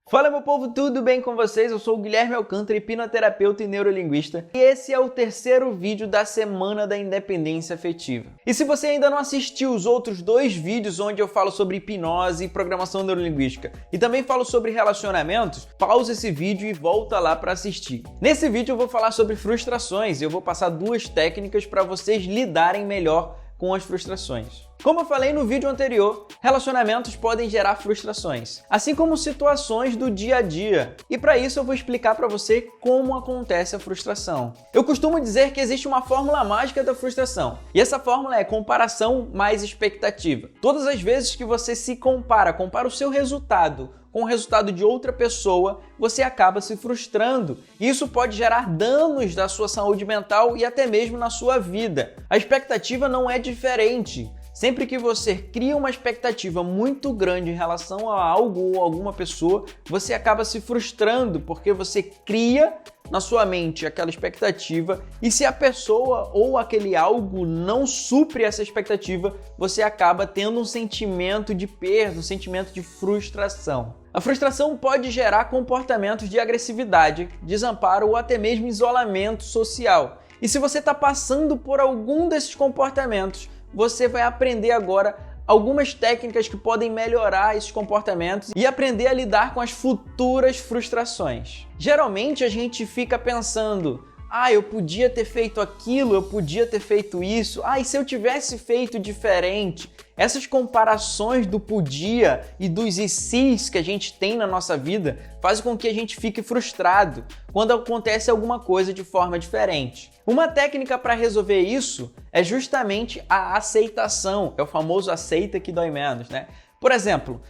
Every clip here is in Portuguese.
Fala meu povo, tudo bem com vocês? Eu sou o Guilherme Alcântara, hipnoterapeuta e neurolinguista, e esse é o terceiro vídeo da Semana da Independência Afetiva. E se você ainda não assistiu os outros dois vídeos onde eu falo sobre hipnose e programação neurolinguística e também falo sobre relacionamentos, pausa esse vídeo e volta lá para assistir. Nesse vídeo eu vou falar sobre frustrações e eu vou passar duas técnicas para vocês lidarem melhor com as frustrações. Como eu falei no vídeo anterior, relacionamentos podem gerar frustrações, assim como situações do dia a dia. E para isso eu vou explicar para você como acontece a frustração. Eu costumo dizer que existe uma fórmula mágica da frustração, e essa fórmula é comparação mais expectativa. Todas as vezes que você se compara o seu resultado com o resultado de outra pessoa, você acaba se frustrando. Isso pode gerar danos na sua saúde mental e até mesmo na sua vida. A expectativa não é diferente. Sempre que você cria uma expectativa muito grande em relação a algo ou alguma pessoa, você acaba se frustrando porque você cria na sua mente aquela expectativa e se a pessoa ou aquele algo não supre essa expectativa, você acaba tendo um sentimento de perda, um sentimento de frustração. A frustração pode gerar comportamentos de agressividade, desamparo ou até mesmo isolamento social. E se você está passando por algum desses comportamentos, você vai aprender agora algumas técnicas que podem melhorar esses comportamentos e aprender a lidar com as futuras frustrações. Geralmente a gente fica pensando, eu podia ter feito aquilo, eu podia ter feito isso, e se eu tivesse feito diferente? Essas comparações do podia e dos e se's que a gente tem na nossa vida fazem com que a gente fique frustrado quando acontece alguma coisa de forma diferente. Uma técnica para resolver isso é justamente a aceitação, é o famoso aceita que dói menos, né? Por exemplo,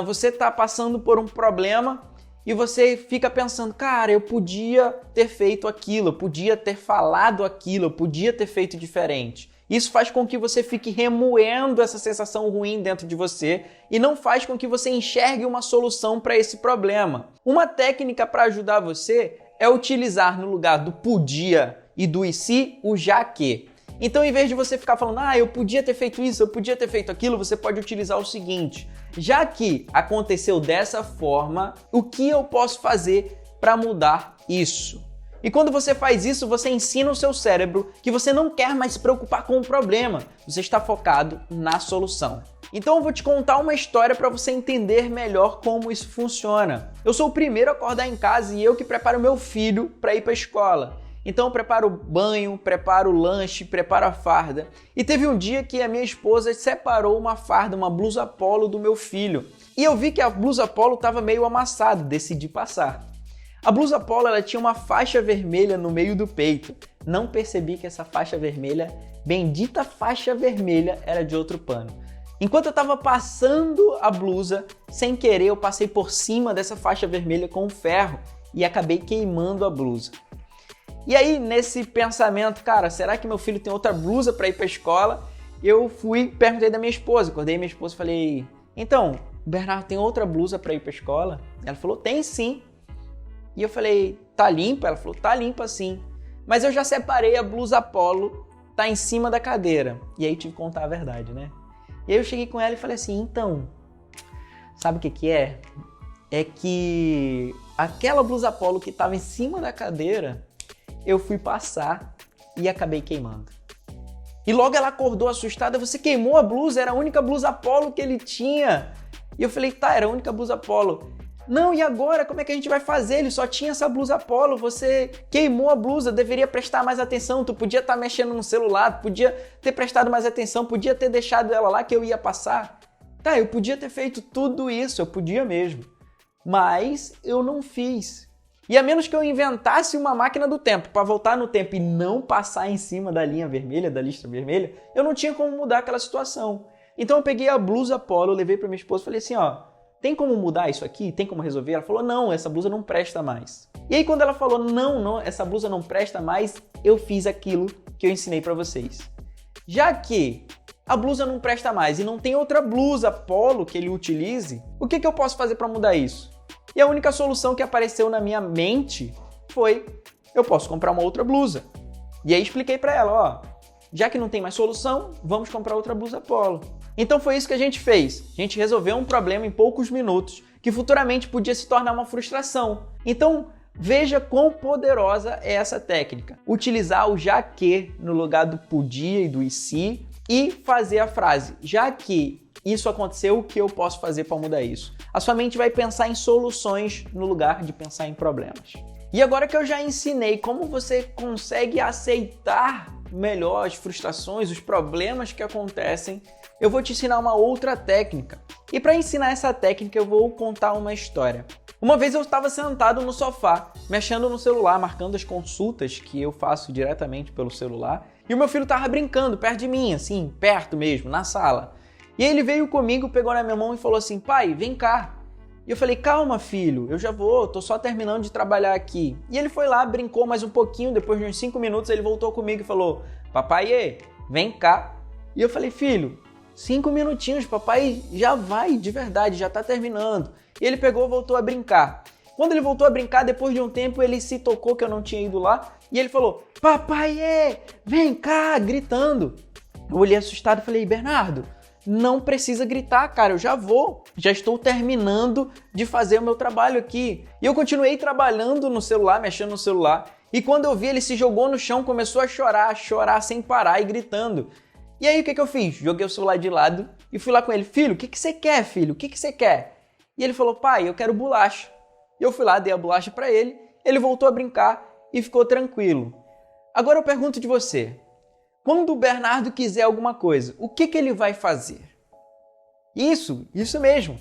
você está passando por um problema e você fica pensando, cara, eu podia ter feito aquilo, eu podia ter falado aquilo, eu podia ter feito diferente. Isso faz com que você fique remoendo essa sensação ruim dentro de você e não faz com que você enxergue uma solução para esse problema. Uma técnica para ajudar você é utilizar no lugar do podia e do e se, o já que. Então, em vez de você ficar falando, eu podia ter feito isso, eu podia ter feito aquilo, você pode utilizar o seguinte: já que aconteceu dessa forma, o que eu posso fazer para mudar isso? E quando você faz isso, você ensina o seu cérebro que você não quer mais se preocupar com o problema, você está focado na solução. Então eu vou te contar uma história para você entender melhor como isso funciona. Eu sou o primeiro a acordar em casa e eu que preparo meu filho para ir para a escola. Então eu preparo o banho, preparo o lanche, preparo a farda. E teve um dia que a minha esposa separou uma farda, uma blusa polo do meu filho. E eu vi que a blusa polo estava meio amassada, decidi passar. A blusa polo ela tinha uma faixa vermelha no meio do peito. Não percebi que essa faixa vermelha, bendita faixa vermelha, era de outro pano. Enquanto eu estava passando a blusa, sem querer eu passei por cima dessa faixa vermelha com um ferro e acabei queimando a blusa. E aí, nesse pensamento, cara, será que meu filho tem outra blusa para ir para a escola? Eu perguntei da minha esposa, acordei minha esposa e falei, então, o Bernardo tem outra blusa para ir para a escola? Ela falou, tem sim. E eu falei, tá limpa? Ela falou, tá limpa sim. Mas eu já separei a blusa polo, tá em cima da cadeira. E aí tive que contar a verdade, né? E aí eu cheguei com ela e falei assim, então, sabe o que é? É que aquela blusa polo que tava em cima da cadeira, eu fui passar e acabei queimando. E logo ela acordou assustada, você queimou a blusa, era a única blusa polo que ele tinha. E eu falei, tá, era a única blusa polo. Não, e agora? Como é que a gente vai fazer? Ele só tinha essa blusa polo, você queimou a blusa, deveria prestar mais atenção, tu podia estar mexendo no celular, tu podia ter prestado mais atenção, podia ter deixado ela lá que eu ia passar. Tá, eu podia ter feito tudo isso, eu podia mesmo, mas eu não fiz. E a menos que eu inventasse uma máquina do tempo para voltar no tempo e não passar em cima da linha vermelha, da lista vermelha, eu não tinha como mudar aquela situação. Então eu peguei a blusa polo, levei para minha esposa e falei assim, tem como mudar isso aqui? Tem como resolver? Ela falou, não, essa blusa não presta mais. E aí quando ela falou, não, essa blusa não presta mais, eu fiz aquilo que eu ensinei para vocês. Já que a blusa não presta mais e não tem outra blusa polo que ele utilize, o que eu posso fazer para mudar isso? E a única solução que apareceu na minha mente foi, eu posso comprar uma outra blusa. E aí expliquei para ela, já que não tem mais solução, vamos comprar outra blusa polo. Então foi isso que a gente fez. A gente resolveu um problema em poucos minutos que futuramente podia se tornar uma frustração. Então veja quão poderosa é essa técnica. Utilizar o já que no lugar do podia e do e se e fazer a frase já que isso aconteceu, o que eu posso fazer para mudar isso? A sua mente vai pensar em soluções no lugar de pensar em problemas. E agora que eu já ensinei como você consegue aceitar melhor as frustrações, os problemas que acontecem, eu vou te ensinar uma outra técnica. E para ensinar essa técnica eu vou contar uma história. Uma vez eu estava sentado no sofá, mexendo no celular, marcando as consultas que eu faço diretamente pelo celular, e o meu filho estava brincando perto de mim, assim, perto mesmo, na sala. E aí ele veio comigo, pegou na minha mão e falou assim, pai, vem cá. E eu falei, calma filho, eu já vou, tô só terminando de trabalhar aqui. E ele foi lá, brincou mais um pouquinho, depois de uns 5 minutos ele voltou comigo e falou, papai, vem cá. E eu falei, filho, 5 minutinhos, papai já vai, de verdade, já tá terminando. E ele pegou e voltou a brincar. Quando ele voltou a brincar, depois de um tempo, ele se tocou que eu não tinha ido lá. E ele falou, papai, vem cá, gritando. Eu olhei assustado e falei, Bernardo, não precisa gritar, cara, eu já vou. Já estou terminando de fazer o meu trabalho aqui. E eu continuei trabalhando no celular, mexendo no celular. E quando eu vi, ele se jogou no chão, começou a chorar sem parar e gritando. E aí o que eu fiz? Joguei o celular de lado e fui lá com ele. Filho, o que você quer, filho? O que você quer? E ele falou, pai, eu quero bolacha. E eu fui lá, dei a bolacha para ele, ele voltou a brincar e ficou tranquilo. Agora eu pergunto de você, quando o Bernardo quiser alguma coisa, o que ele vai fazer? Isso mesmo.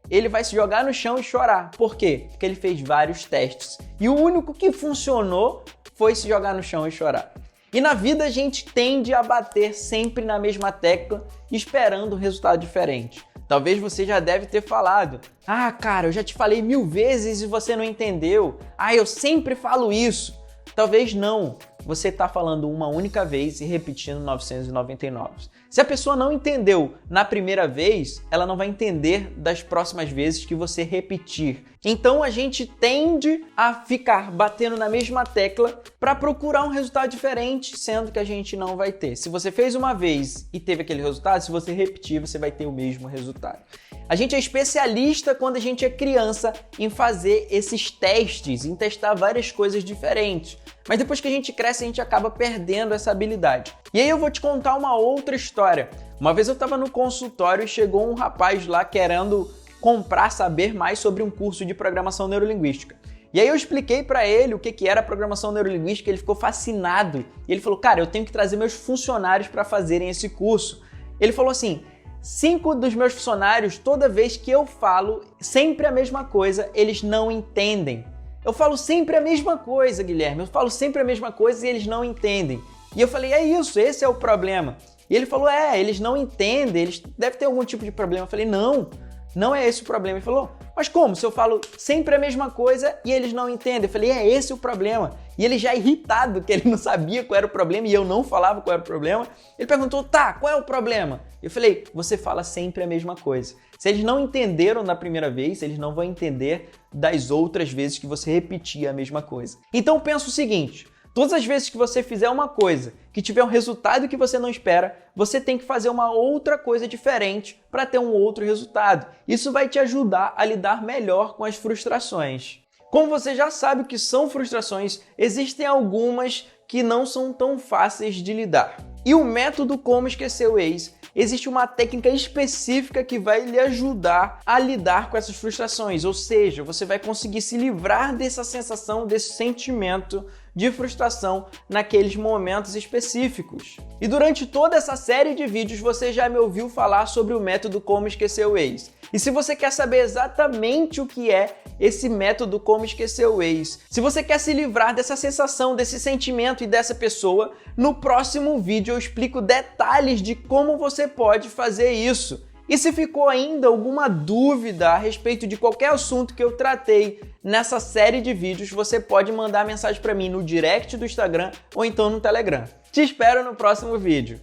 Ele vai se jogar no chão e chorar. Por quê? Porque ele fez vários testes. E o único que funcionou foi se jogar no chão e chorar. E na vida a gente tende a bater sempre na mesma tecla, esperando um resultado diferente. Talvez você já deve ter falado, cara, eu já te falei 1000 vezes e você não entendeu. Eu sempre falo isso. Talvez não. Você está falando uma única vez e repetindo 999. Se a pessoa não entendeu na primeira vez, ela não vai entender das próximas vezes que você repetir. Então a gente tende a ficar batendo na mesma tecla para procurar um resultado diferente, sendo que a gente não vai ter. Se você fez uma vez e teve aquele resultado, se você repetir, você vai ter o mesmo resultado. A gente é especialista quando a gente é criança em fazer esses testes, em testar várias coisas diferentes. Mas depois que a gente cresce, a gente acaba perdendo essa habilidade. E aí eu vou te contar uma outra história. Uma vez eu estava no consultório e chegou um rapaz lá querendo saber mais sobre um curso de programação neurolinguística. E aí eu expliquei para ele o que era programação neurolinguística, ele ficou fascinado. E ele falou, cara, eu tenho que trazer meus funcionários para fazerem esse curso. Ele falou assim, 5 dos meus funcionários, toda vez que eu falo sempre a mesma coisa, eles não entendem. Eu falo sempre a mesma coisa, Guilherme, eu falo sempre a mesma coisa e eles não entendem. E eu falei, é isso, esse é o problema. E ele falou, eles não entendem, eles devem ter algum tipo de problema. Eu falei, não é esse o problema. Ele falou, mas como? Se eu falo sempre a mesma coisa e eles não entendem? Eu falei, é esse o problema. E ele já irritado, que ele não sabia qual era o problema e eu não falava qual era o problema, ele perguntou, qual é o problema? Eu falei, você fala sempre a mesma coisa. Se eles não entenderam na primeira vez, eles não vão entender das outras vezes que você repetir a mesma coisa. Então pensa o seguinte, todas as vezes que você fizer uma coisa que tiver um resultado que você não espera, você tem que fazer uma outra coisa diferente para ter um outro resultado. Isso vai te ajudar a lidar melhor com as frustrações. Como você já sabe o que são frustrações, existem algumas que não são tão fáceis de lidar. E o método Como Esquecer o Ex, existe uma técnica específica que vai lhe ajudar a lidar com essas frustrações, ou seja, você vai conseguir se livrar dessa sensação, desse sentimento de frustração naqueles momentos específicos. E durante toda essa série de vídeos você já me ouviu falar sobre o método Como Esquecer o Ex. E se você quer saber exatamente o que é esse método Como Esquecer o Ex, se você quer se livrar dessa sensação, desse sentimento e dessa pessoa, no próximo vídeo eu explico detalhes de como você pode fazer isso. E se ficou ainda alguma dúvida a respeito de qualquer assunto que eu tratei nessa série de vídeos, você pode mandar mensagem para mim no direct do Instagram ou então no Telegram. Te espero no próximo vídeo.